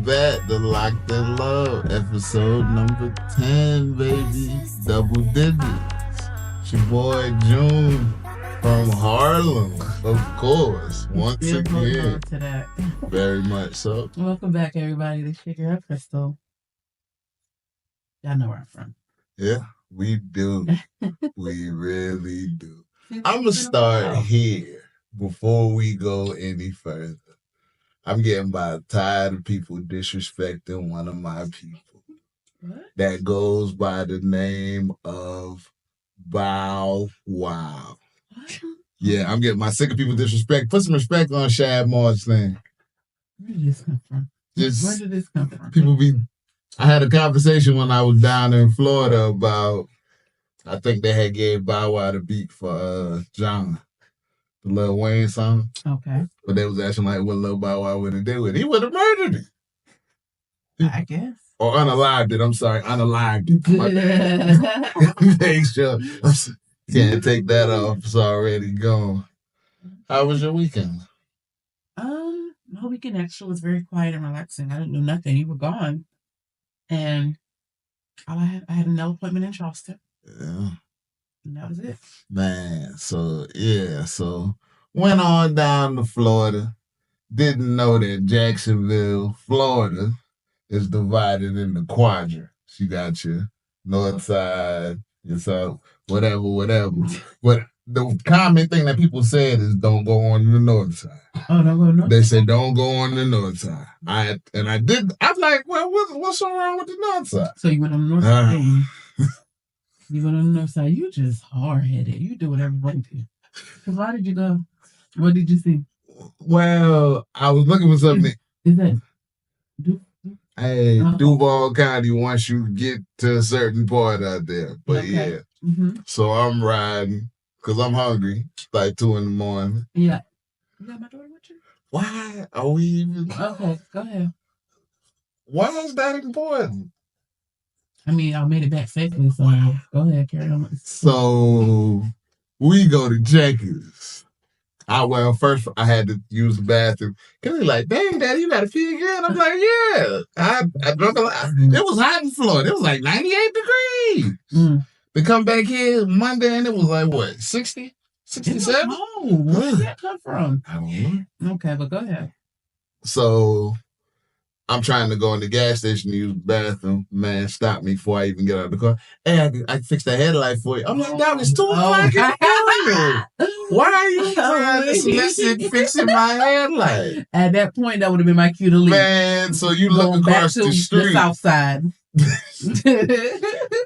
back to Loc'd N Love, episode number 10, baby. Double digits. It's your boy June from Harlem, of course. Once again. To that. Very much so. Welcome back, everybody. This is your girl, Krystal. Y'all know where I'm from. Yeah, we do. We really do. I'm going to start here before we go any further. I'm getting tired of people disrespecting one of my people. What? That goes by the name of Bow Wow. What? Yeah, I'm getting sick of people disrespect. Put some respect on Shad Moss thing. Where did this come from? Where did this come from? I had a conversation when I was down in Florida about, I think they had gave Bow Wow the beat for John. The Lil Wayne song. Okay. But they was asking like what Lil Bow Wow would have did with it. He would have murdered it. I guess. Or unalived it. I'm sorry. Unalived it. Make sure. Can't take that off. It's already gone. How was your weekend? My weekend actually was very quiet and relaxing. I didn't do nothing. You were gone. And I had an appointment in Charleston. Yeah. And that was it. Man, so went on down to Florida. Didn't know that Jacksonville, Florida, is divided into quadrants. You got your Northside, your South, whatever. But the common thing that people said is don't go on the North side. Oh, don't go north? They said don't go on the North side. I'm like, well, what's so wrong with the North side? So you went on the North side. You went on the North side. You just hard-headed. You do whatever you want to. So why did you go? What did you see? Well, I was looking for something. Is that? Duval County once you get to a certain part out there. But okay. Yeah. Mm-hmm. So I'm riding because I'm hungry. It's like 2 a.m. Yeah. You got my daughter with you? Why are we even? Okay, go ahead. Why is that important? I mean, I made it back safely, so go ahead, carry on. So we go to Checkers. First I had to use the bathroom. Cause he's like, dang, Daddy, you gotta pee again? I'm like, yeah. I drunk a lot. It was hot in Florida. It was like 98 degrees. Mm. To come back here Monday and it was like, what, 60? 67? Oh, where did that come from? I don't know. Okay, but go ahead. So I'm trying to go in the gas station to use the bathroom. Man, stop me before I even get out of the car. Hey, I fixed the headlight for you. I'm like, that was too fucking early. Why are you trying to solicit fixing my headlight? At that point, that would have been my cue to leave. Man, so you look across the street. The south side.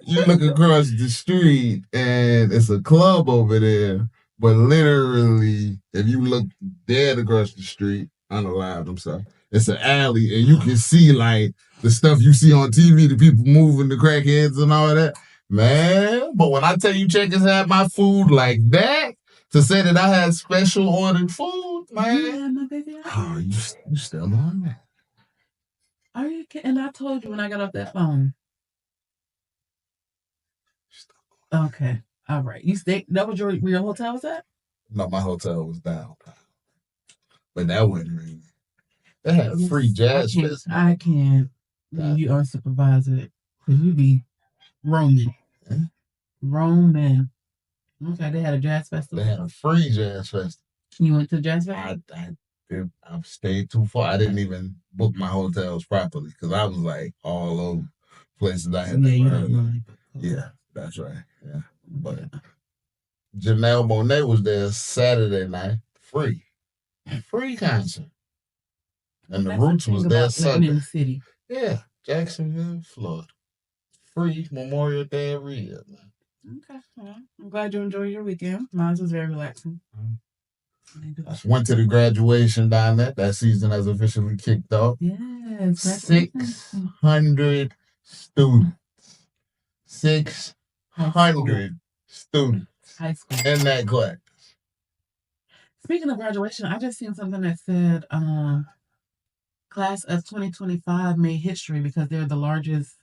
You look across the street and it's a club over there. But literally, if you look dead across the street, unalived, I'm sorry. It's an alley, and you can see, like, the stuff you see on TV, the people moving, the crackheads and all that. Man, but when I tell you Checkers had my food like that, to say that I had special ordered food, man. Yeah, my baby. Oh, you still on that? Are you kidding? And I told you when I got off that phone. Okay. All right. You stayed, that was where your hotel was at? No, my hotel was down. But that wasn't really. They had a free jazz festival. I can't. You are supervisor. Because you be roaming. Yeah. Roaming. Okay, they had a jazz festival. They had a free jazz festival. You went to the jazz festival? I stayed too far. I didn't even book my hotels properly because I was like all over places I had never heard of. Yeah, that's right. Yeah. But Janelle Monáe was there Saturday night. Free concert. And the Roots was there Sunday. In the city. Yeah, Jacksonville, Florida. Free Memorial Day every year, man. Okay, well, I'm glad you enjoyed your weekend. Mine was very relaxing. I went to the graduation down there. That season has officially kicked off. Yes. 600 students. 600 students. High school. In that class. Speaking of graduation, I just seen something that said class of 2025 made history because they're the largest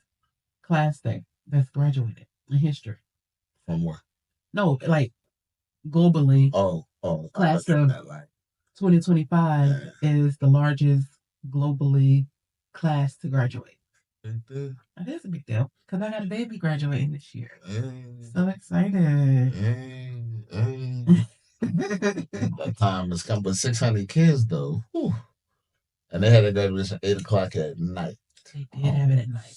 class that's graduated in history. From where? No, like globally. Oh. Class of 2025 is the largest globally class to graduate. That is a big deal because I got a baby graduating this year. So excited. That time has come, but 600 kids though. Whew. And they had a graduation 8 o'clock at night. They did have it at night.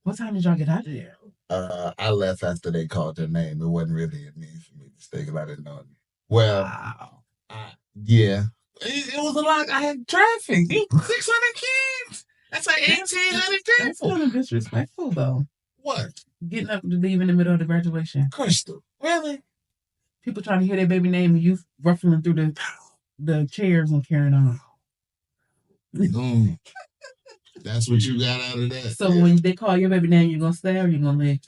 What time did y'all get out of there? I left after they called their name. It wasn't really a need for me to stay because I didn't know it. Well, wow. Yeah. It was a lot. I had traffic. 600 kids. That's like 1,800 people. That's kind of disrespectful, though. What? Getting up to leave in the middle of the graduation. Krystal. Really? People trying to hear their baby name and you ruffling through the chairs and carrying on. That's what you got out of that. So when they call your baby name, you going to stay or you going to leave?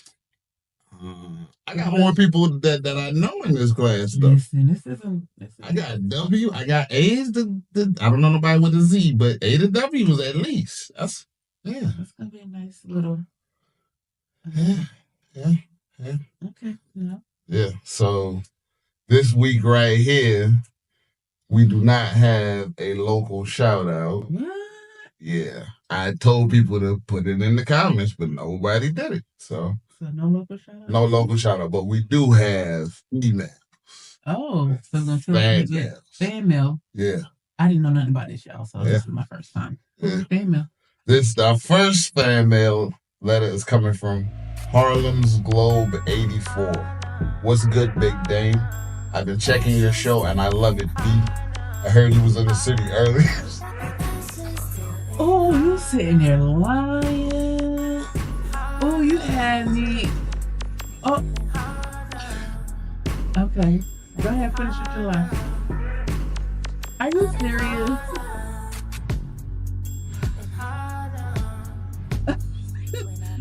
I got more people that I know in this class, though. Listen, I got W, I got A's. I don't know nobody with a Z, but A to W was at least. That's going to be a nice little... Yeah. Okay, yeah. Yeah, so this week right here, we do not have a local shout-out. What? Yeah. I told people to put it in the comments, but nobody did it, So no local shout-out? No local shout-out, but we do have email. Oh, so we're fan mail. Fan mail? Yeah. I didn't know nothing about this, y'all, so this is my first time. Fan mail. Our first fan mail letter is coming from Harlem's Globe 84. What's good, Big Dame? I've been checking your show and I love it, B. I heard you was in the city earlier. Oh, you sitting there lying. Oh, you had me. Oh. Okay. Go ahead, finish with your lie. Are you serious?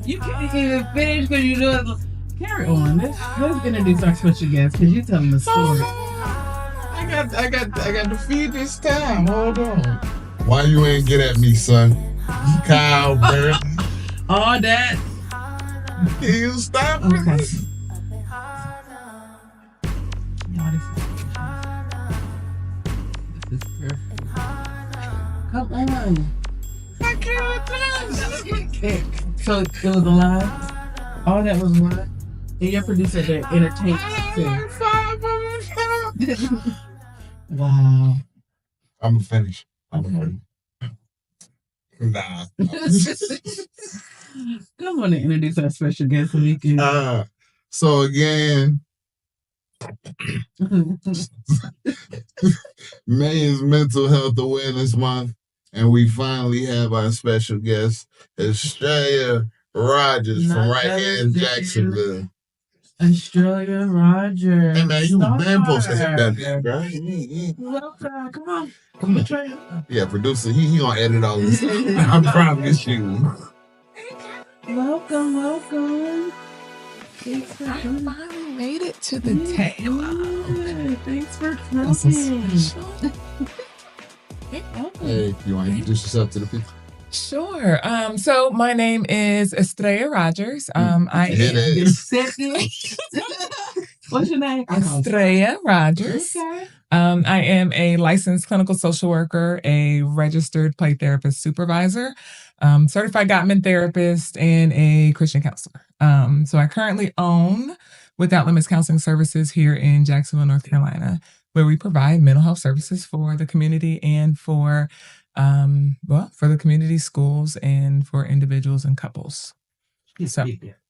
You can't even finish because you do it. Carry on. Let's introduce our special guest because you're telling the story. I got to feed this time. Hold on. Why you ain't get at me, son? Kyle, Barrett. All that. Can you stop okay. This? This is perfect. Come on. I can't. So it was a lie? All that was what? And your producer there entertained too. Wow. I'm finished. Nah. Come on and introduce our special guest so we can. So again, May is Mental Health Awareness Month, and we finally have our special guest, Estella Rogers from right here in Jacksonville. Estella Rogers. Hey man, you been supposed to hit that beat, right? Welcome. Come on. Yeah, producer, he gonna edit all this. I promise you. Welcome. I finally made it to the table. Thanks for coming. Hey, you want to introduce yourself to the people? Sure. So my name is Estella Rogers. What's your name? Estella Rogers. Okay. I am a licensed clinical social worker, a registered play therapist supervisor, certified Gottman therapist, and a Christian counselor. So I currently own Without Limits Counseling Services here in Jacksonville, North Carolina, where we provide mental health services for the community and for the community, schools, and for individuals and couples. So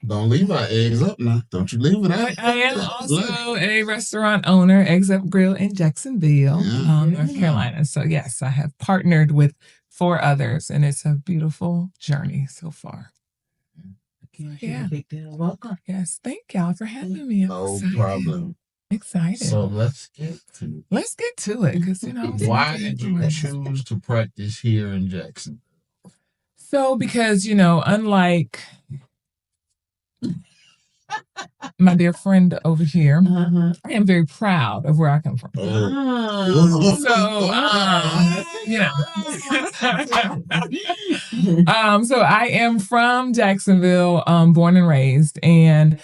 don't leave our eggs up now. Don't you leave it out. I am also a restaurant owner, Eggs Up Grill in Jacksonville, North Carolina. So yes, I have partnered with 4 others, and it's a beautiful journey so far. Yeah. Big deal. Welcome. Yes, thank y'all for having me. No problem. Excited. So let's get to it, because why did you choose to practice here in Jackson? So because unlike my dear friend over here, I am very proud of where I come from. So I am from Jacksonville, born and raised, and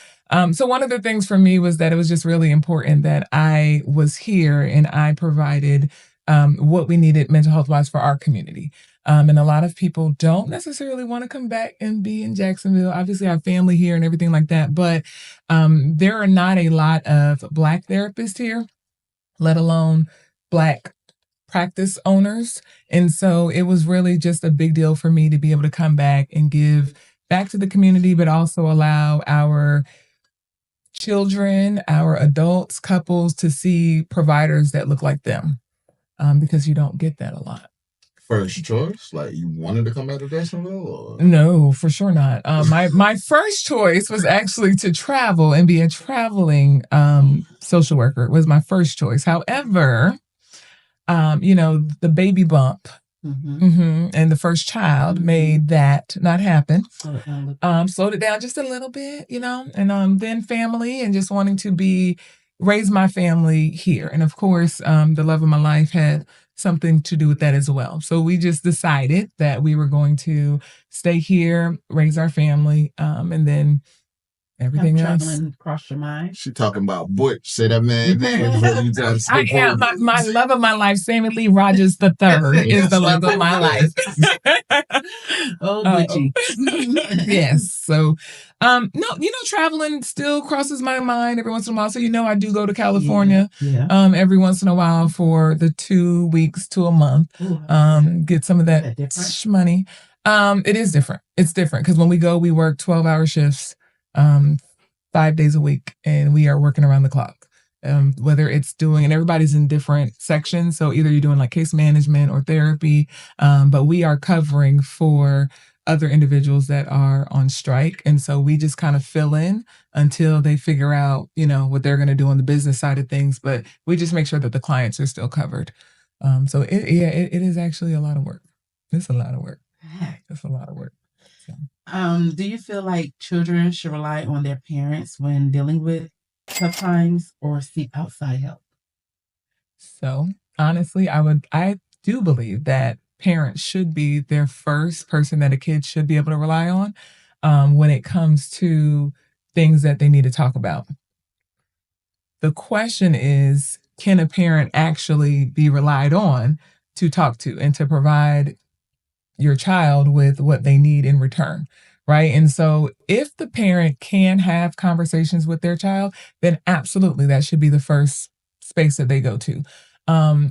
so one of the things for me was that it was just really important that I was here and I provided what we needed mental health wise for our community. And a lot of people don't necessarily want to come back and be in Jacksonville. Obviously, I have family here and everything like that, but there are not a lot of Black therapists here, let alone Black practice owners. And so it was really just a big deal for me to be able to come back and give back to the community, but also allow our children, our adults, couples to see providers that look like them, because you don't get that a lot. First choice? Like, you wanted to come back to Jacksonville? Or? No, for sure not. My first choice was actually to travel and be a traveling social worker. It was my first choice. However, the baby bump and the first child made that not happen. Slowed it down just a little bit, and then family and just wanting to raise my family here. And of course, the love of my life had something to do with that as well. So we just decided that we were going to stay here, raise our family, and then everything else. Traveling cross your mind. She talking about Butch. Say that man name before you try to I am my love of my life. Samuel Lee Rogers III is the love of my life. Oh, Butchie. Yes. So, no, traveling still crosses my mind every once in a while. So, I do go to California every once in a while for the 2 weeks to a month. Ooh, get some of that money. It is different. It's different because when we go, we work 12-hour shifts. 5 days a week, and we are working around the clock. Whether it's and everybody's in different sections. So either you're doing like case management or therapy, but we are covering for other individuals that are on strike. And so we just kind of fill in until they figure out, what they're going to do on the business side of things. But we just make sure that the clients are still covered. So it is actually a lot of work. It's a lot of work. It's a lot of work. So. Do you feel like children should rely on their parents when dealing with tough times or seek outside help? So honestly, I do believe that parents should be their first person that a kid should be able to rely on when it comes to things that they need to talk about. The question is, can a parent actually be relied on to talk to and to provide your child with what they need in return, right? And so if the parent can have conversations with their child, then absolutely that should be the first space that they go to.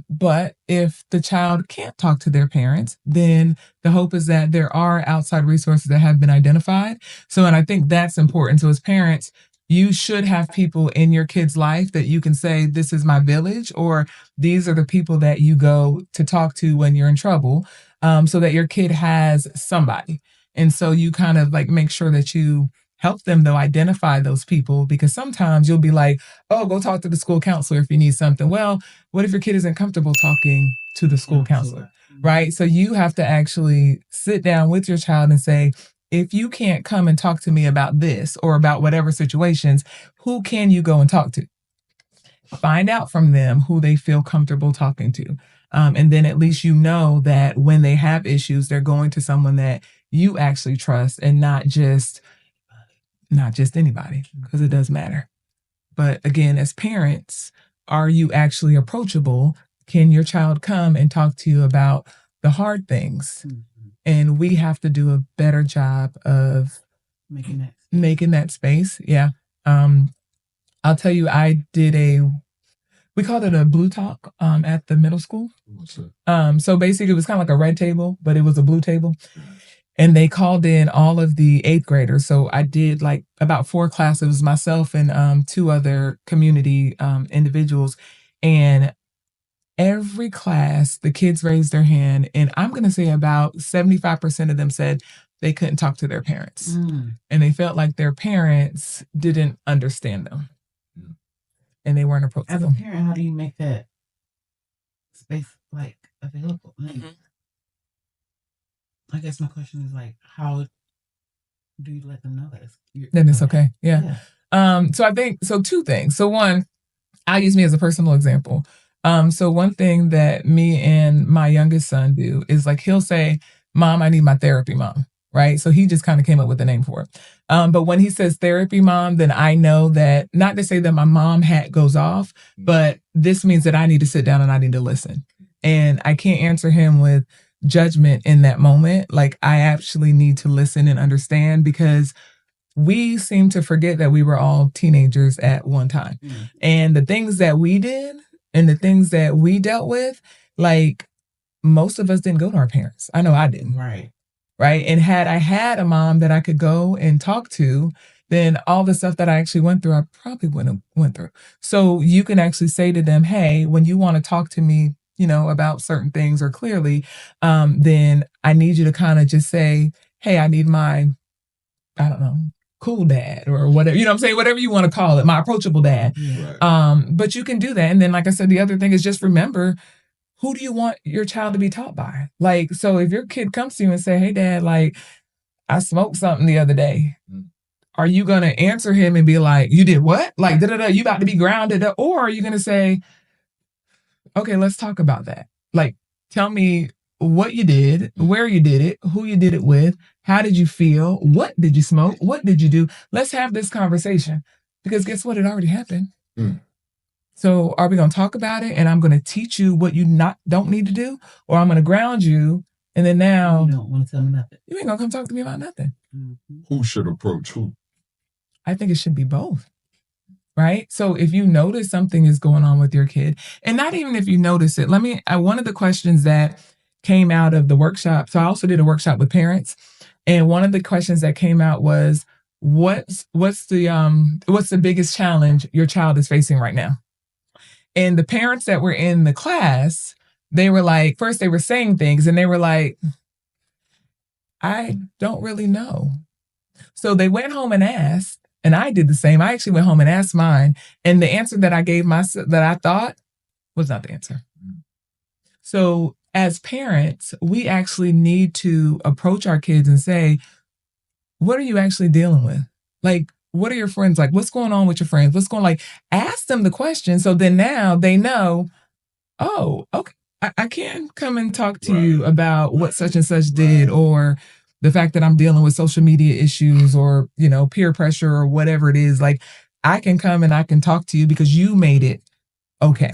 But if the child can't talk to their parents, then the hope is that there are outside resources that have been identified. So, and I think that's important. So as parents, you should have people in your kid's life that you can say, this is my village, or these are the people that you go to talk to when you're in trouble, so that your kid has somebody. And so you kind of like make sure that you help them, though, identify those people, because sometimes you'll be like, oh, go talk to the school counselor if you need something. Well, what if your kid isn't comfortable talking to the school counselor, right? So you have to actually sit down with your child and say, if you can't come and talk to me about this or about whatever situations, who can you go and talk to? Find out from them who they feel comfortable talking to. And then at least that when they have issues, they're going to someone that you actually trust and not just anybody, because it does matter. But again, as parents, are you actually approachable? Can your child come and talk to you about the hard things? Mm-hmm. And we have to do a better job of making that space. Yeah. I'll tell you, I did we called it a blue talk at the middle school. So basically it was kind of like a red table, but it was a blue table. And they called in all of the 8th graders. So I did like about 4 classes, myself and 2 other community individuals. And every class, the kids raised their hand. And I'm going to say about 75% of them said they couldn't talk to their parents. And they felt like their parents didn't understand them. And they weren't approachable. As a parent, how do you make that space like available? Mm-hmm. I guess my question is like, how do you let them know that it's okay? Yeah. So I think 2 things. So one, I'll use me as a personal example. So one thing that me and my youngest son do is like he'll say, "Mom, I need my therapy mom." Right? So he just kind of came up with a name for it. But when he says therapy mom, then I know that, not to say that my mom hat goes off, but this means that I need to sit down and I need to listen. And I can't answer him with, judgment in that moment. Like, I actually need to listen and understand, because we seem to forget that we were all teenagers at one time. And the things that we did and the things that we dealt with, like, most of us didn't go to our parents. I know I didn't. Right. And had I had a mom that I could go and talk to, then all the stuff that I actually went through, I probably wouldn't have went through. So you can actually say to them, hey, when you want to talk to me, about certain things or clearly, then I need you to kind of just say, hey, I need my, I don't know, cool dad or whatever, what I'm saying, whatever you want to call it, my approachable dad. Right. But you can do that. And then, like I said, the other thing is just remember, who do you want your child to be taught by? Like, so if your kid comes to you and say, hey, dad, like, I smoked something the other day. Are you going to answer him and be like, you did what? Like, you about to be grounded? Or are you going to say, okay, let's talk about that. Like, tell me what you did, where you did it, who you did it with, how did you feel, what did you smoke, what did you do? Let's have this conversation. Because guess what? It already happened. So are we going to talk about it, and I'm going to teach you what you don't need to do, or I'm going to ground you, and then now you don't want to tell me nothing. You ain't going to come talk to me about nothing. Who should approach who? I think it should be both. Right? So if you notice something is going on with your kid, and not even if you notice it, one of the questions that came out of the workshop, so I also did a workshop with parents, and one of the questions that came out was, what's the biggest challenge your child is facing right now? And the parents that were in the class, they were like, first they were saying things and they were like, I don't really know. So they went home and asked, and I did the same. I actually went home and asked mine. And the answer that I gave that I thought was not the answer. So as parents, we actually need to approach our kids and say, what are you actually dealing with? Like, what are your friends like? What's going on with your friends? What's going on? Like, ask them the question. So then now they know, oh, okay, I can come and talk to you about what such and such did, or the fact that I'm dealing with social media issues, or, peer pressure, or whatever it is. Like, I can come and I can talk to you because you made it okay.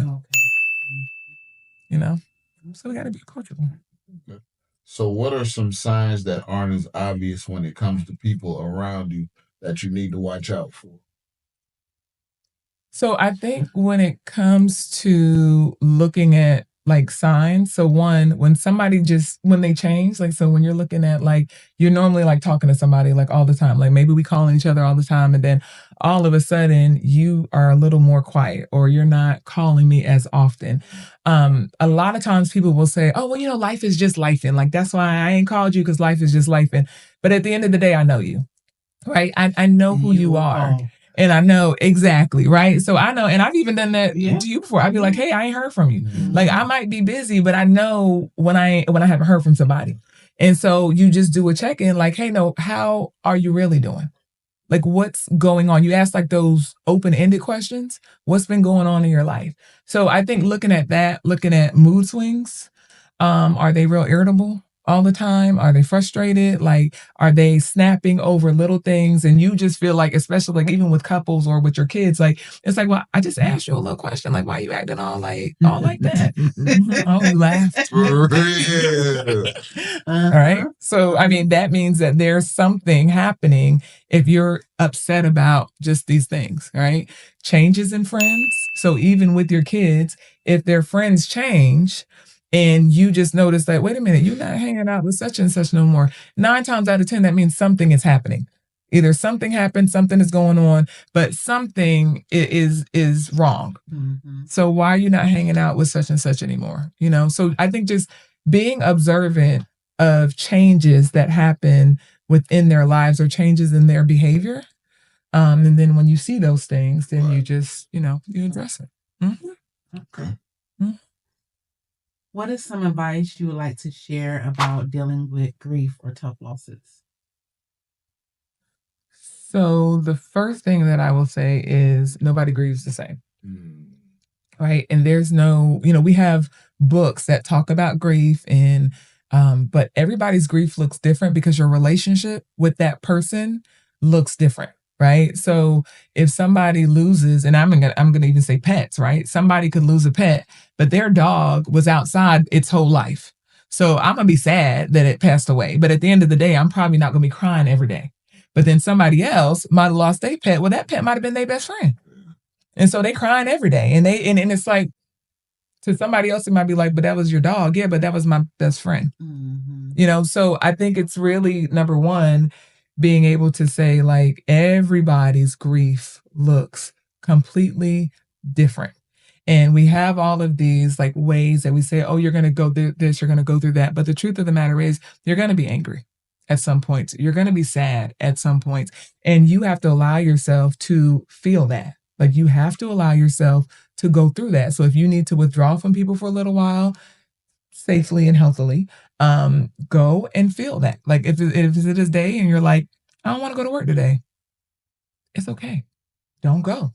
So we got to be approachable. Okay. So what are some signs that aren't as obvious when it comes to people around you that you need to watch out for? So I think when it comes to looking at like signs, so one, when they change, like, so when you're looking at, like, you're normally like talking to somebody like all the time, like maybe we calling each other all the time, and then all of a sudden you are a little more quiet, or you're not calling me as often. A lot of times people will say, oh, well, life is just lifing. Like, that's why I ain't called you, because life is just lifing. But at the end of the day, I know you, right? I know who you are. And I know exactly, right? So I know, and I've even done that to you before. I'd be like, hey, I ain't heard from you. Like, I might be busy, but I know when I haven't heard from somebody. And so you just do a check-in, like, hey, no, how are you really doing? Like, what's going on? You ask like those open-ended questions. What's been going on in your life? So I think looking at mood swings, are they real irritable all the time? Are they frustrated? Like, are they snapping over little things? And you just feel like, especially like even with couples or with your kids, like, it's like, well, I just asked you a little question. Like, why are you acting all like that? Oh, you laughed. All right. So, I mean, that means that there's something happening if you're upset about just these things, right? Changes in friends. So even with your kids, if their friends change, and you just notice that, wait a minute, you're not hanging out with such and such no more. 9 times out of 10, that means something is happening. Either something happened, something is going on, but something is wrong. So why are you not hanging out with such and such anymore? So I think just being observant of changes that happen within their lives or changes in their behavior. And then when you see those things, then you just, you address it. Okay. What is some advice you would like to share about dealing with grief or tough losses? So the first thing that I will say is nobody grieves the same. Right? And there's no, we have books that talk about grief, and but everybody's grief looks different because your relationship with that person looks different. Right. So if somebody loses, and I'm gonna even say pets, right? Somebody could lose a pet, but their dog was outside its whole life. So I'm going to be sad that it passed away. But at the end of the day, I'm probably not going to be crying every day. But then somebody else might have lost their pet. Well, that pet might have been their best friend. And so they crying every day. And it's like, to somebody else, it might be like, but that was your dog. Yeah, but that was my best friend. Mm-hmm. So I think it's really, number one, being able to say, like, everybody's grief looks completely different. And we have all of these, like, ways that we say, oh, you're going to go through this, you're going to go through that. But the truth of the matter is, you're going to be angry at some points. You're going to be sad at some points. And you have to allow yourself to feel that. Like, you have to allow yourself to go through that. So if you need to withdraw from people for a little while, safely and healthily, go and feel that. Like, if it is day and you're like, I don't want to go to work today, it's okay. Don't go.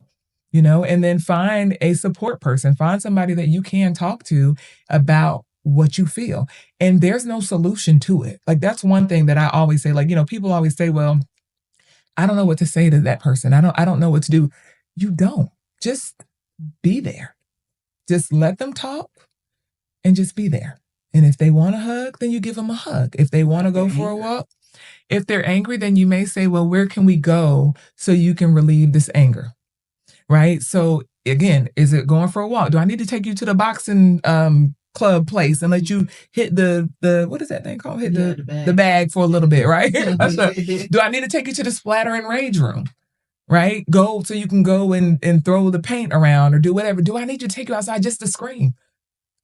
And then find a support person. Find somebody that you can talk to about what you feel. And there's no solution to it. Like, that's one thing that I always say. Like, people always say, well, I don't know what to say to that person. I don't know what to do. You don't. Just be there. Just let them talk and just be there. And if they want a hug, then you give them a hug. If they want to go for a walk, if they're angry, then you may say, well, where can we go so you can relieve this anger? Right? So again, is it going for a walk? Do I need to take you to the boxing club place and let you hit the what is that thing called? Hit the bag for a little bit, right? Do I need to take you to the splatter and rage room? Right? Go so you can go and throw the paint around or do whatever. Do I need to take you outside just to scream?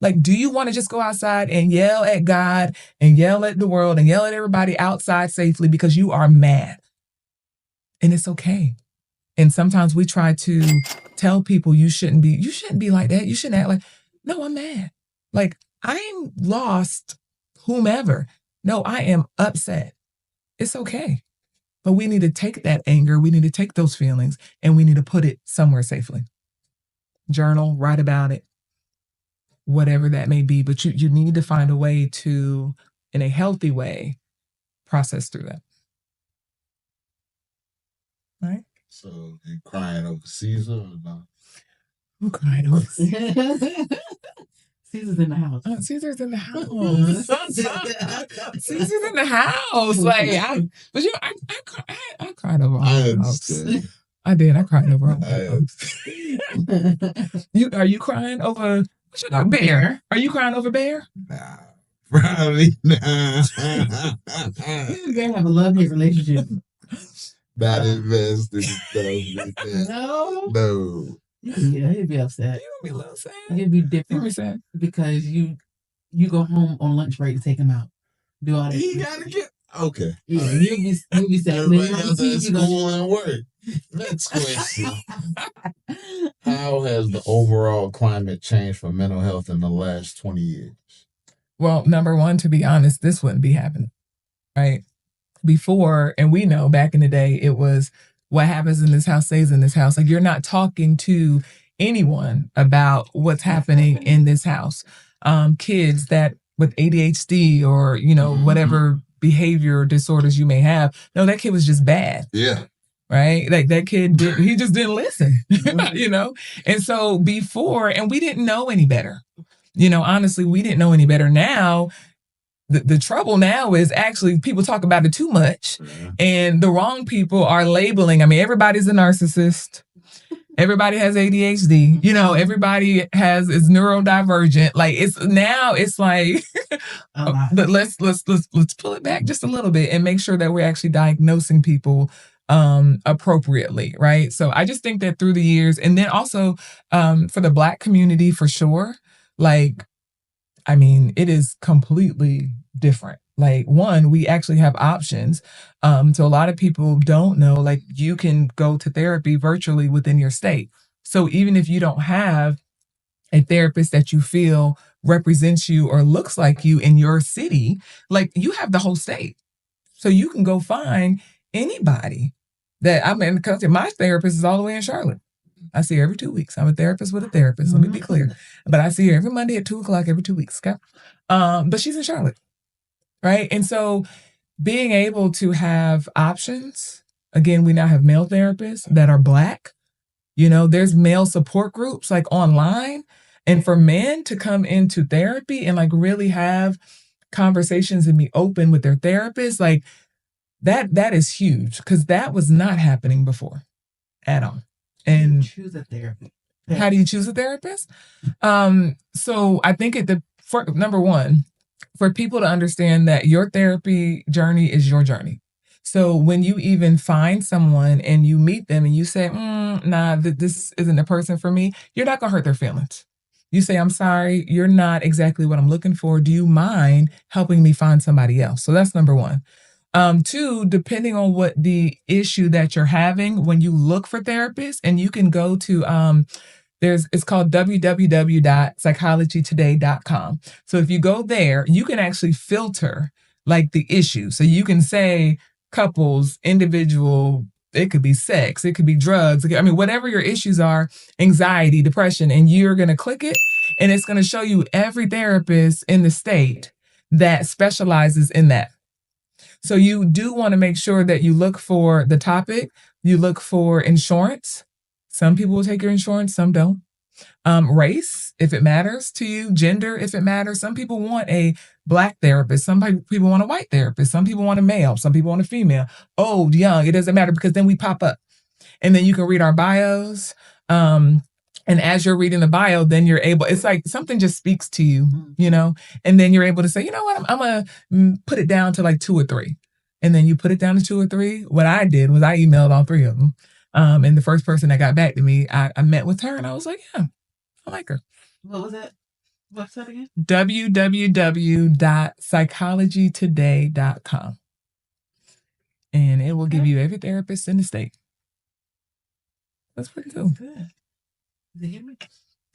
Like, do you want to just go outside and yell at God and yell at the world and yell at everybody outside safely because you are mad? And it's okay. And sometimes we try to tell people you shouldn't be like that. You shouldn't act like, no, I'm mad. Like, I'm lost whomever. No, I am upset. It's okay. But we need to take that anger, we need to take those feelings, and we need to put it somewhere safely. Journal, write about it, whatever that may be. But you need to find a way to, in a healthy way, process through that. Right? So you crying over Caesar or not? I'm crying over Caesar. Caesar's in the house. Caesar's in the house. Caesar's in the house. Like, I cried over all the folks. I did. I cried over all the folks. Are you crying over what's your dog? Bear? Are you crying over Bear? Nah, probably not. You and Bear have a love-hate relationship. Not invested in stuff. No. Yeah, he'd be upset. You'll be a little sad. He'd be different. You'll be sad. Because you go home on lunch break to take him out. Do all that. He gotta get okay. Yeah, you'll be sad. Everybody else at school and work. Next question. How has the overall climate changed for mental health in the last 20 years? Well, number one, to be honest, this wouldn't be happening. Right? Before, and we know back in the day, it was what happens in this house stays in this house. Like, you're not talking to anyone about what's happening in this house. Kids that with ADHD or, whatever behavior disorders you may have. No, that kid was just bad. Yeah. Right? Like, that kid, he just didn't listen, And so before, and we didn't know any better. Honestly, we didn't know any better. Now, the trouble now is actually people talk about it too much, and the wrong people are labeling. I mean, everybody's a narcissist. Everybody has ADHD. Everybody is neurodivergent. Like, it's like let's pull it back just a little bit and make sure that we're actually diagnosing people appropriately, right? So I just think that through the years, and then also for the Black community, for sure, like, I mean, it is completely different. Like, one, we actually have options. So a lot of people don't know, like, you can go to therapy virtually within your state. So even if you don't have a therapist that you feel represents you or looks like you in your city, like, you have the whole state. So you can go find anybody because my therapist is all the way in Charlotte. I see her every 2 weeks. I'm a therapist with a therapist. Let me be clear. But I see her every Monday at 2:00 every 2 weeks. Okay? But she's in Charlotte. Right? And so being able to have options, again, we now have male therapists that are Black. There's male support groups like online. And for men to come into therapy and like really have conversations and be open with their therapist, like that is huge, because that was not happening before at all. And choose a therapist. How do you choose a therapist? So I think for number one, for people to understand that your therapy journey is your journey. So when you even find someone and you meet them and you say, nah, this isn't a person for me, you're not going to hurt their feelings. You say, I'm sorry, you're not exactly what I'm looking for. Do you mind helping me find somebody else? So that's number one. Two, depending on what the issue that you're having, when you look for therapists, and you can go to, it's called www.psychologytoday.com. So if you go there, you can actually filter like the issue. So you can say couples, individual, it could be sex, it could be drugs. Whatever your issues are, anxiety, depression, and you're going to click it, and it's going to show you every therapist in the state that specializes in that. So you do want to make sure that you look for the topic, you look for insurance. Some people will take your insurance, some don't. Race, if it matters to you, gender, if it matters. Some people want a Black therapist. Some people want a white therapist. Some people want a male. Some people want a female. Old, young, it doesn't matter, because then we pop up. And then you can read our bios. And as you're reading the bio, then you're able, it's like something just speaks to you, and then you're able to say, you know what, I'm going to put it down to like 2 or 3. And then you put it down to 2 or 3. What I did was I emailed all 3 of them. And the first person that got back to me, I met with her and I was like, yeah, I like her. What was that? What's that again? www.psychologytoday.com. And it will give you every therapist in the state. That's pretty cool. That's good. Is it me?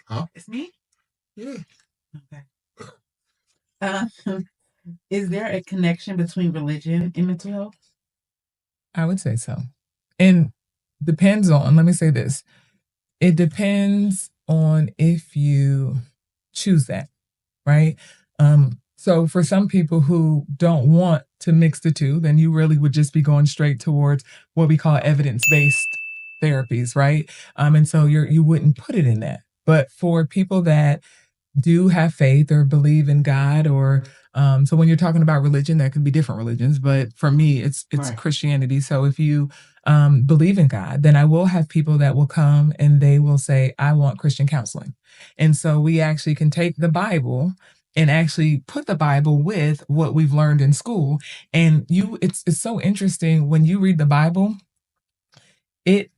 Huh? It's me? Yeah. Okay. Is there a connection between religion and mental health? I would say so. And depends on, let me say this. It depends on if you choose that, right? So for some people who don't want to mix the two, then you really would just be going straight towards what we call evidence-based therapies, right? And so you wouldn't put it in that. But for people that do have faith or believe in God, or so when you're talking about religion, that could be different religions, but for me, it's right. Christianity. So if you believe in God, then I will have people that will come and they will say, I want Christian counseling. And so we actually can take the Bible and actually put the Bible with what we've learned in school. And it's so interesting when you read the Bible, it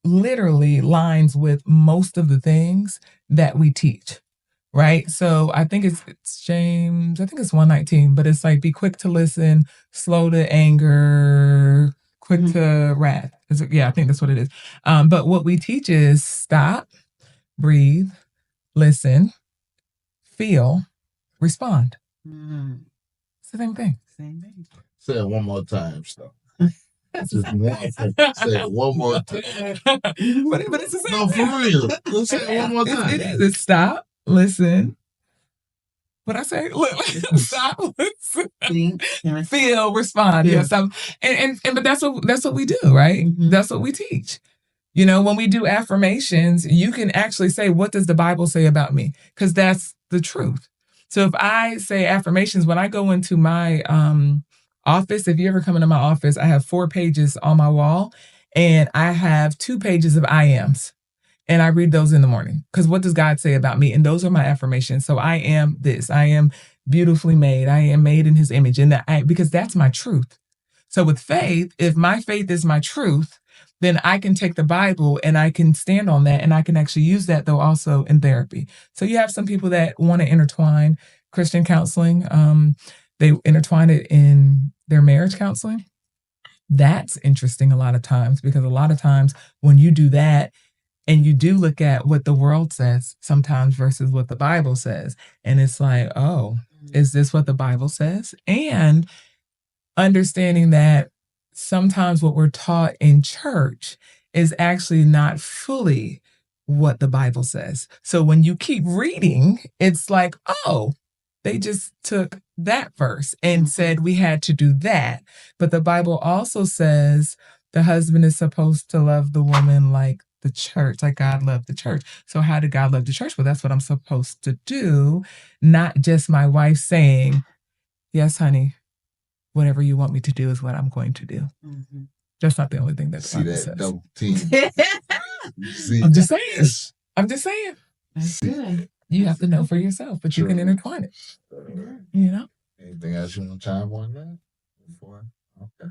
literally lines with most of the things that we teach. Right. So I think it's James, I think it's 1:19, but it's like, be quick to listen, slow to anger, quick to wrath. Yeah, I think that's what it is. But what we teach is stop, breathe, listen, feel, respond. It's the same thing. Say it one more time, stuff. Just one thing. Say it one more time. But it's the same No, thing. for real. Let's say it one more time. It is. It's stop, listen. What I say? Stop, listen, feel, respond. Yeah. Yes. But that's what we do, right? Mm-hmm. That's what we teach. When we do affirmations, you can actually say, what does the Bible say about me? Because that's the truth. So if I say affirmations, when I go into my office, if you ever come into my office, I have 4 pages on my wall, and I have 2 pages of I ams. And I read those in the morning, because what does God say about me? And those are my affirmations. So I am this. I am beautifully made. I am made in his image. And because that's my truth. So with faith, if my faith is my truth, then I can take the Bible and I can stand on that. And I can actually use that, though, also in therapy. So you have some people that want to intertwine Christian counseling. They intertwine it in their marriage counseling. That's interesting a lot of times, because a lot of times when you do that, and you do look at what the world says sometimes versus what the Bible says. And it's like, oh, is this what the Bible says? And understanding that sometimes what we're taught in church is actually not fully what the Bible says. So when you keep reading, it's like, oh, they just took that verse and said we had to do that. But the Bible also says the husband is supposed to love the woman like the church, like God loved the church. So how did God love the church? Well, that's what I'm supposed to do, not just my wife saying, yes, honey, whatever you want me to do is what I'm going to do. Mhm. That's not the only thing that the See Bible that says. double team. See, I'm just saying. I'm just saying. That's good. You have to know for yourself, but you can True. intertwine it. You know? Anything else you want to chime on that? Before? Okay.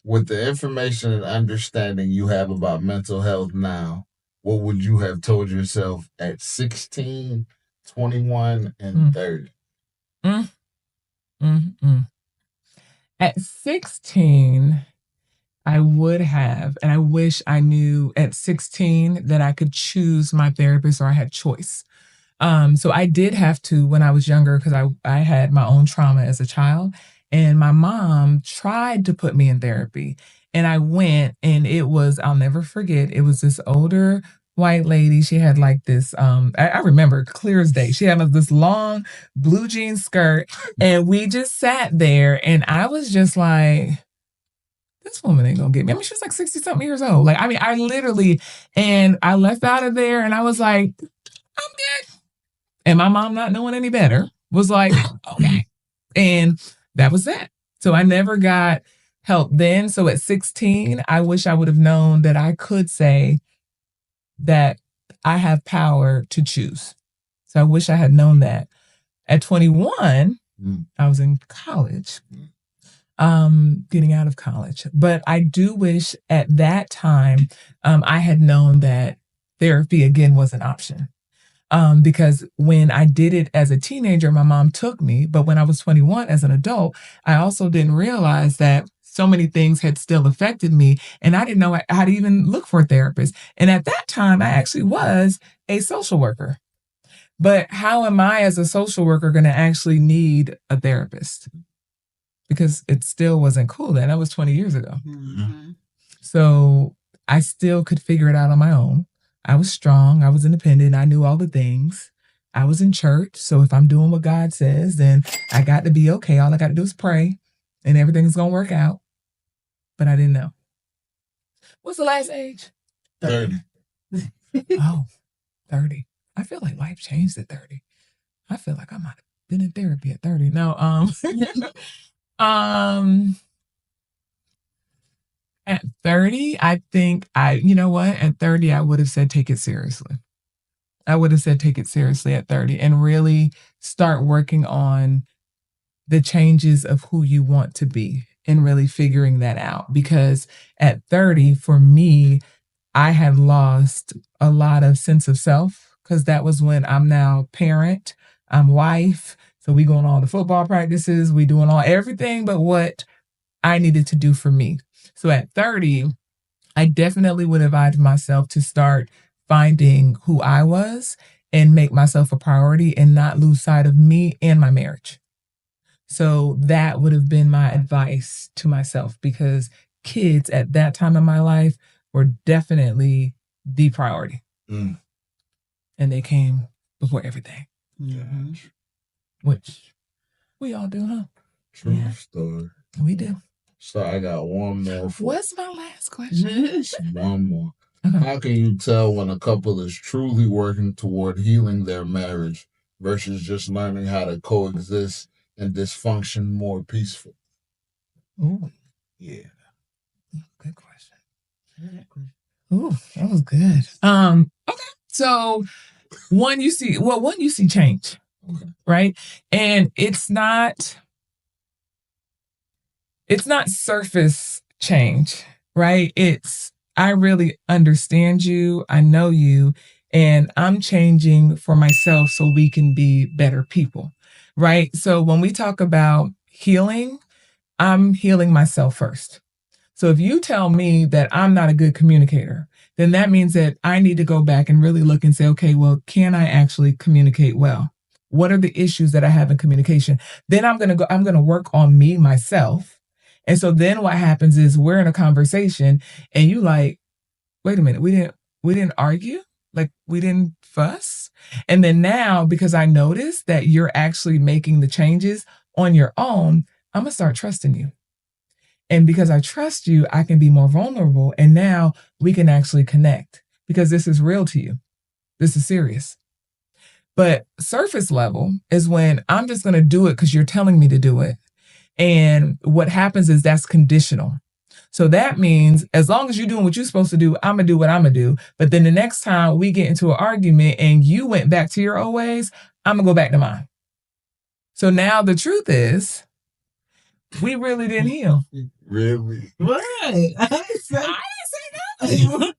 With the information and understanding you have about mental health now, what would you have told yourself at 16, 21, and 30? At 16, I would have, and I wish I knew at 16 that I could choose my therapist or I had choice. So I did have to when I was younger because I had my own trauma as a child. And my mom tried to put me in therapy. And I went and it was, I'll never forget, it was this older white lady. She had like this, I remember clear as day. She had this long blue jean skirt. And we just sat there and I was just like, this woman ain't gonna get me. I mean, she was like 60 something years old. Like, I mean, I literally, and I left out of there and I was like, I'm good. And my mom, not knowing any better, was like, okay. And that was that. So I never got help then. So at 16, I wish I would have known that I could say that I have power to choose. So I wish I had known that. At 21, I was in college, getting out of college. But I do wish at that time I had known that therapy again was an option. Because when I did it as a teenager, my mom took me. But when I was 21 as an adult, I also didn't realize that so many things had still affected me. And I didn't know how to even look for a therapist. And at that time, I actually was a social worker. But how am I as a social worker going to actually need a therapist? Because it still wasn't cool then. That was 20 years ago. Mm-hmm. So I still could figure it out on my own. I was strong. I was independent. I knew all the things. I was in church. So if I'm doing what God says, then I got to be okay. All I got to do is pray and everything's going to work out. But I didn't know. What's the last age? 30. Oh, 30. I feel like life changed at 30. I feel like I might have been in therapy at 30. No, at 30, I think you know what? At 30, I would have said, take it seriously. I would have said, take it seriously at 30 and really start working on the changes of who you want to be and really figuring that out. Because at 30, for me, I had lost a lot of sense of self because that was when I'm now parent, I'm wife. So we going all the football practices, we doing everything but what I needed to do for me. So at 30, I definitely would advise myself to start finding who I was and make myself a priority and not lose sight of me and my marriage. So that would have been my advice to myself because kids at that time in my life were definitely the priority. And they came before everything. Mm-hmm. Which we all do, huh? True story. We do. So I got one more. What's my last question? One more. How can you tell when a couple is truly working toward healing their marriage versus just learning how to coexist and dysfunction more peaceful? Ooh. Yeah. Good question. Ooh, that was good. Okay. So one you see change. Okay. Right? And it's not surface change, right? It's I really understand you, I know you, and I'm changing for myself so we can be better people, right? So when we talk about healing, I'm healing myself first. So if you tell me that I'm not a good communicator, then that means that I need to go back and really look and say, okay, well, can I actually communicate well? What are the issues that I have in communication? Then I'm going to work on me, myself. And so then what happens is we're in a conversation and you like, wait a minute, we didn't argue? Like we didn't fuss? And then now, because I noticed that you're actually making the changes on your own, I'm going to start trusting you. And because I trust you, I can be more vulnerable. And now we can actually connect because this is real to you. This is serious. But surface level is when I'm just going to do it because you're telling me to do it. And what happens is that's conditional. So that means as long as you're doing what you're supposed to do, I'm going to do what I'm going to do. But then the next time we get into an argument and you went back to your old ways, I'm going to go back to mine. So now the truth is, we really didn't heal. Really? What? I didn't say nothing.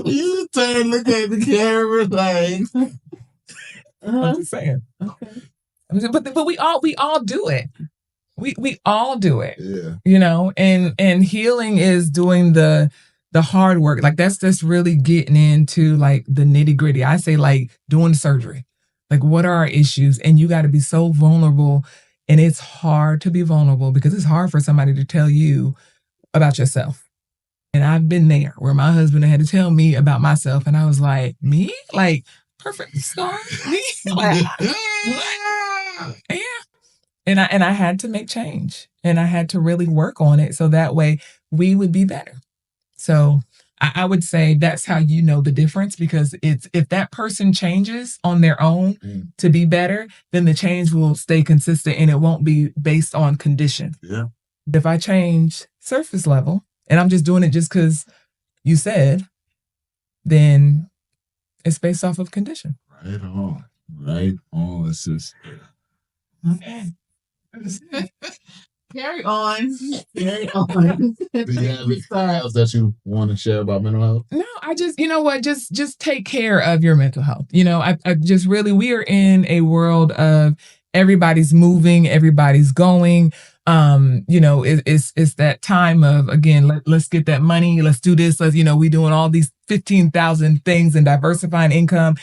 You turn, look at the camera like. I'm just saying. Okay. But we all do it. We all do it. Yeah. You know, and healing is doing the hard work. Like that's just really getting into like the nitty gritty. I say like doing the surgery. Like what are our issues? And you got to be so vulnerable. And it's hard to be vulnerable because it's hard for somebody to tell you about yourself. And I've been there where my husband had to tell me about myself. And I was like, me? Like, perfect scar? Me? Like, yeah. And I had to make change. And I had to really work on it so that way we would be better. So I would say that's how you know the difference, because it's if that person changes on their own to be better, then the change will stay consistent and it won't be based on condition. Yeah. If I change surface level and I'm just doing it just because you said, then it's based off of condition. Right on. Right on, sister. Okay. Carry on. Carry on. Do you have anything else that you want to share about mental health? No, I just, you know what, just take care of your mental health. You know, I just really, we are in a world of everybody's moving, everybody's going. You know, it's that time of, again, let's get that money, let's do this, let's, you know, we doing all these 15,000 things and diversifying income,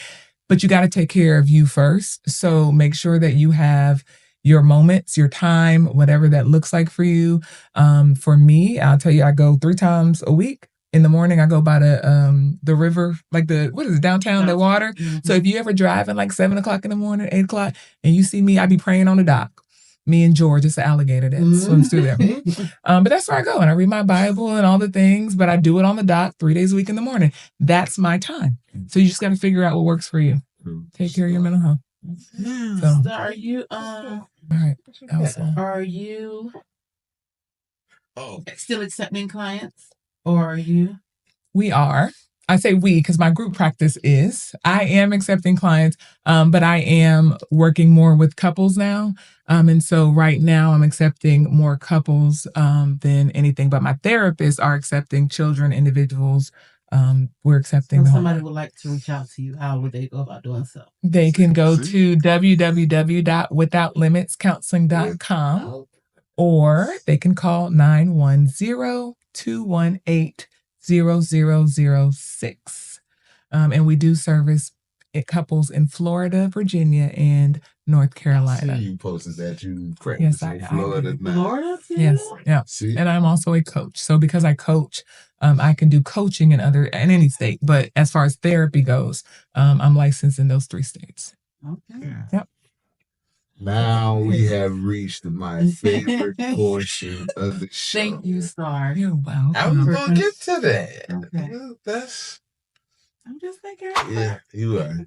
but you got to take care of you first. So make sure that you have your moments, your time, whatever that looks like for you. For me, I'll tell you, I go 3 times a week. In the morning, I go by the river, like what is it, downtown, the water. Mm-hmm. So if you ever driving like 7 o'clock in the morning, 8 o'clock, and you see me, I be praying on the dock. Me and George, it's an alligator that swims through there. But that's where I go, and I read my Bible and all the things, but I do it on the dock 3 days a week in the morning. That's my time. So you just got to figure out what works for you. Take care of your mental health. So are you all right. Are you still accepting clients, or are you? We are. I say we because my group practice is. I am accepting clients, but I am working more with couples now. And so right now I'm accepting more couples than anything. But my therapists are accepting children, individuals. We're accepting. If somebody would like to reach out to you, how would they go about doing so? They can go to www.withoutlimitscounseling.com, or they can call 910-218-0006. And we do service couples in Florida, Virginia, and North Carolina. I see you posted that you practice in Florida now. Florida too? Yes, yeah. See? And I'm also a coach. So because I coach, I can do coaching in any state. But as far as therapy goes, I'm licensed in those 3 states. Okay. Yep. Now we have reached my favorite portion of the show. Thank you, Star. You're welcome. I was gonna get to that. Okay. I'm just thinking. Yeah, you are.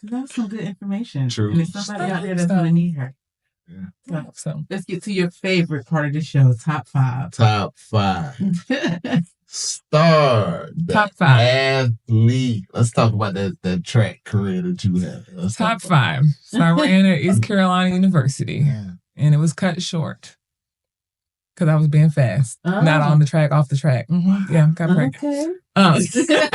That's some good information. True. And there's somebody out there that's going to need her. Yeah. So let's get to your favorite part of the show, top 5. Top 5. Star. Top 5. Athlete. Let's talk about that track career that you had. Top 5. So I ran at East Carolina University, and it was cut short because I was being fast. Not on the track, off the track. Yeah, got pregnant. Okay. Got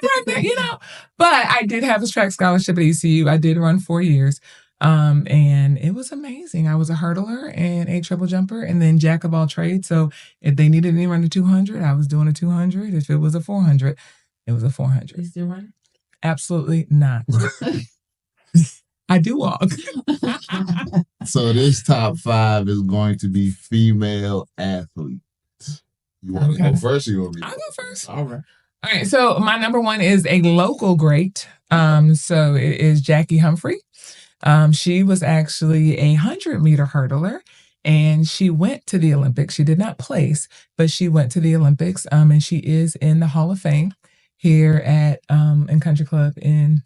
pregnant, you know. But I did have a track scholarship at ECU. I did run 4 years. And it was amazing. I was a hurdler and a triple jumper and then jack of all trades. So if they needed me to run a 200, I was doing a 200. If it was a 400, it was a 400. You still running? Absolutely not. I do walk. So this top 5 is going to be female athletes. You want to go first or you want me to I'll go first. All right. All right. So my number 1 is a local great. So it is Jackie Humphrey. She was actually a 100-meter hurdler, and she went to the Olympics. She did not place, but she went to the Olympics, and she is in the Hall of Fame here at in Country Club in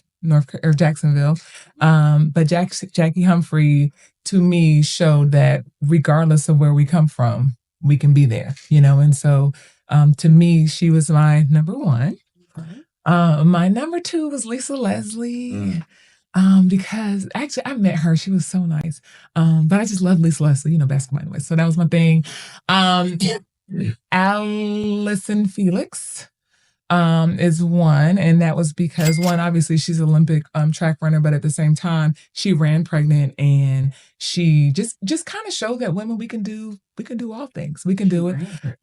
Jacksonville. But Jackie Humphrey, to me, showed that regardless of where we come from, we can be there, and so to me, she was my number one. My number two was Lisa Leslie. Because actually I met her. She was so nice. But I just love Lisa Leslie, basketball anyway. So that was my thing. Allison Felix is one, and that was because one, obviously she's an Olympic track runner, but at the same time she ran pregnant, and she just kind of showed that women we can do all things. We can do it.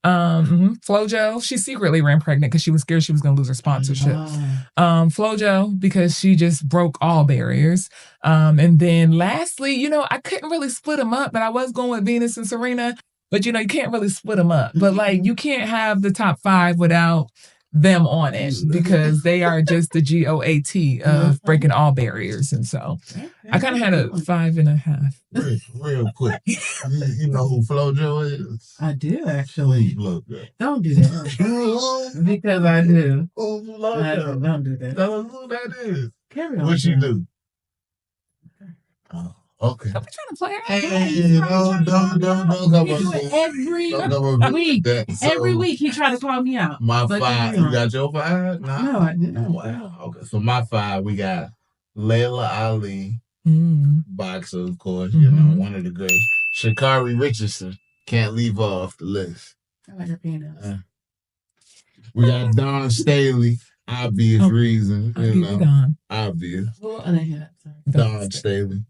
Flojo, she secretly ran pregnant because she was scared she was going to lose her sponsorship. Flojo, because she just broke all barriers. And then lastly, I couldn't really split them up, but I was going with Venus and Serena. But you can't really split them up. But like, you can't have the top 5 without them on it, because they are just the GOAT of breaking all barriers. And so I kind of had a 5.5. Real quick. You know who Flojo is? I do, actually. Don't do that. Because I do. Who's Flojo? Don't do that. Tell us who that is. Carry on. What she do? Okay. I'm trying to play her. Hey, don't come Every week. Every week he tried to call me out. My 5. You got your 5? No, I didn't. Wow. Okay. So my 5, we got Layla Ali, boxer, of course. One of the greats. Sha'Carri Richardson, can't leave her off the list. I like her peanuts. We got Dawn Staley, obvious reason. Obvious. Dawn Staley.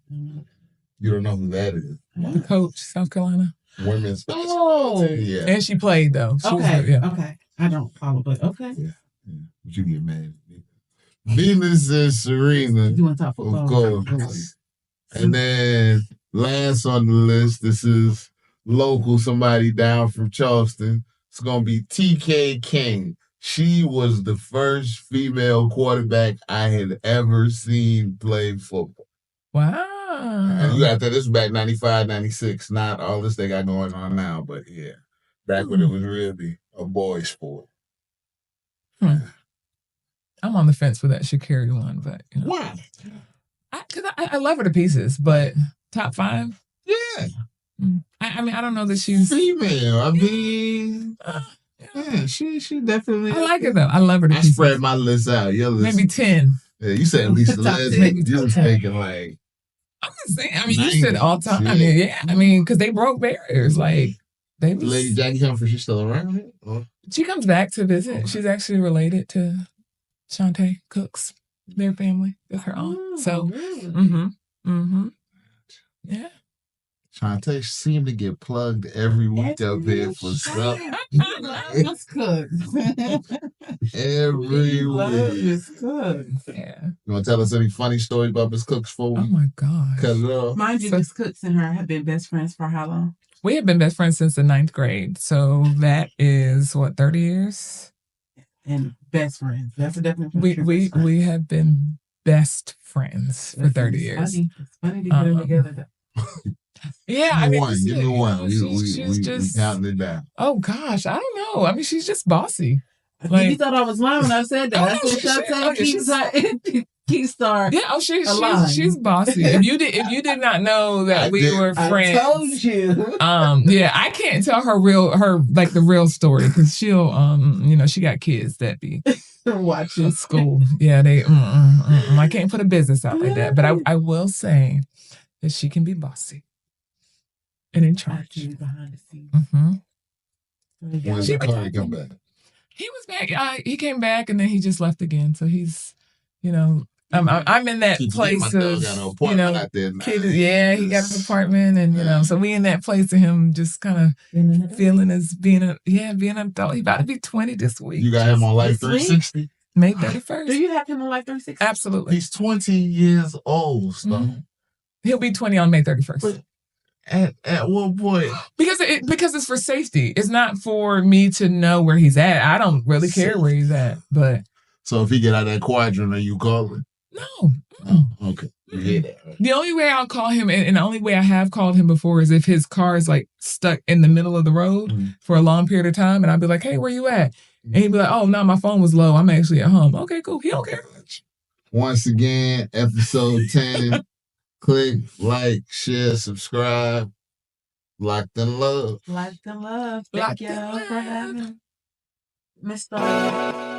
You don't know who that is. The coach, South Carolina. Women's basketball team. Yeah. And she played, though. Okay. I don't follow, but okay. Yeah. But you get mad at me. Venus and Serena. You want to talk football? Of course. And then last on the list, this is local, somebody down from Charleston. It's going to be TK King. She was the first female quarterback I had ever seen play football. Wow. And you got that, this was back 95, 96, not all this they got going on now, but yeah, back when it was really a boy sport. I'm on the fence with that Sha'Carri one, but why? Because I love her to pieces, but top 5? Yeah. I mean, I don't know that she's female. I mean, yeah, she definitely. I like her though. I love her to pieces. I spread my list out. Your list. Maybe 10. Yeah, you said at least 11. You was thinking like. I'm just saying. I mean, you said all time. I mean, yeah. I mean, because they broke barriers. Like they was. Lady Jackie Humphrey, she's still around. Or? She comes back to visit. Okay. She's actually related to Shantae Cooks, their family, with her aunt. So, yeah. Shantae seemed to get plugged every week up there for stuff. It's good. Every week. It's good. Yeah. You want to tell us any funny stories about Miss Cooks for me? Oh my God. Mind you, Miss Cooks and her have been best friends for how long? We have been best friends since the 9th grade. So that is what, 30 years? And best friends. That's a definite. We have been best friends for 30 years. It's funny to get them together. Yeah, I mean, give me one. She's just counting it down. Oh gosh, I don't know. I mean, she's just bossy. Like, you thought I was lying when I said that. That's what Shantae keeps her. Yeah, she's bossy. If you did not know that we were friends, I told you. Yeah, I can't tell her the real story because she'll she got kids that be watching school. Yeah, they I can't put a business out like that, but I will say that she can be bossy. And in charge. Behind the scenes. When did Cardi come back? He was back. He came back and then he just left again. So he's, I'm in that place of, he got an apartment and, so we in that place of him just kind of feeling as being an adult. He about to be 20 this week. You got him on Life 360? May 31st. Do you have him on Life 360? Absolutely. He's 20 years old, so. He'll be 20 on May 31st. But at what point? Because it's for safety. It's not for me to know where he's at. I don't really care where he's at. But so if he get out of that quadrant, are you calling? No. Oh, okay. You hear that, right? The only way I'll call him, and the only way I have called him before, is if his car is like stuck in the middle of the road for a long period of time, and I'll be like, "Hey, where you at?" And he'd be like, "Oh, no, my phone was low. I'm actually at home." Okay, cool. He don't care. Once again, episode 10. Click, like, share, subscribe. Locked in love. Locked in love. Locked Thank in y'all for love. having Miss Star.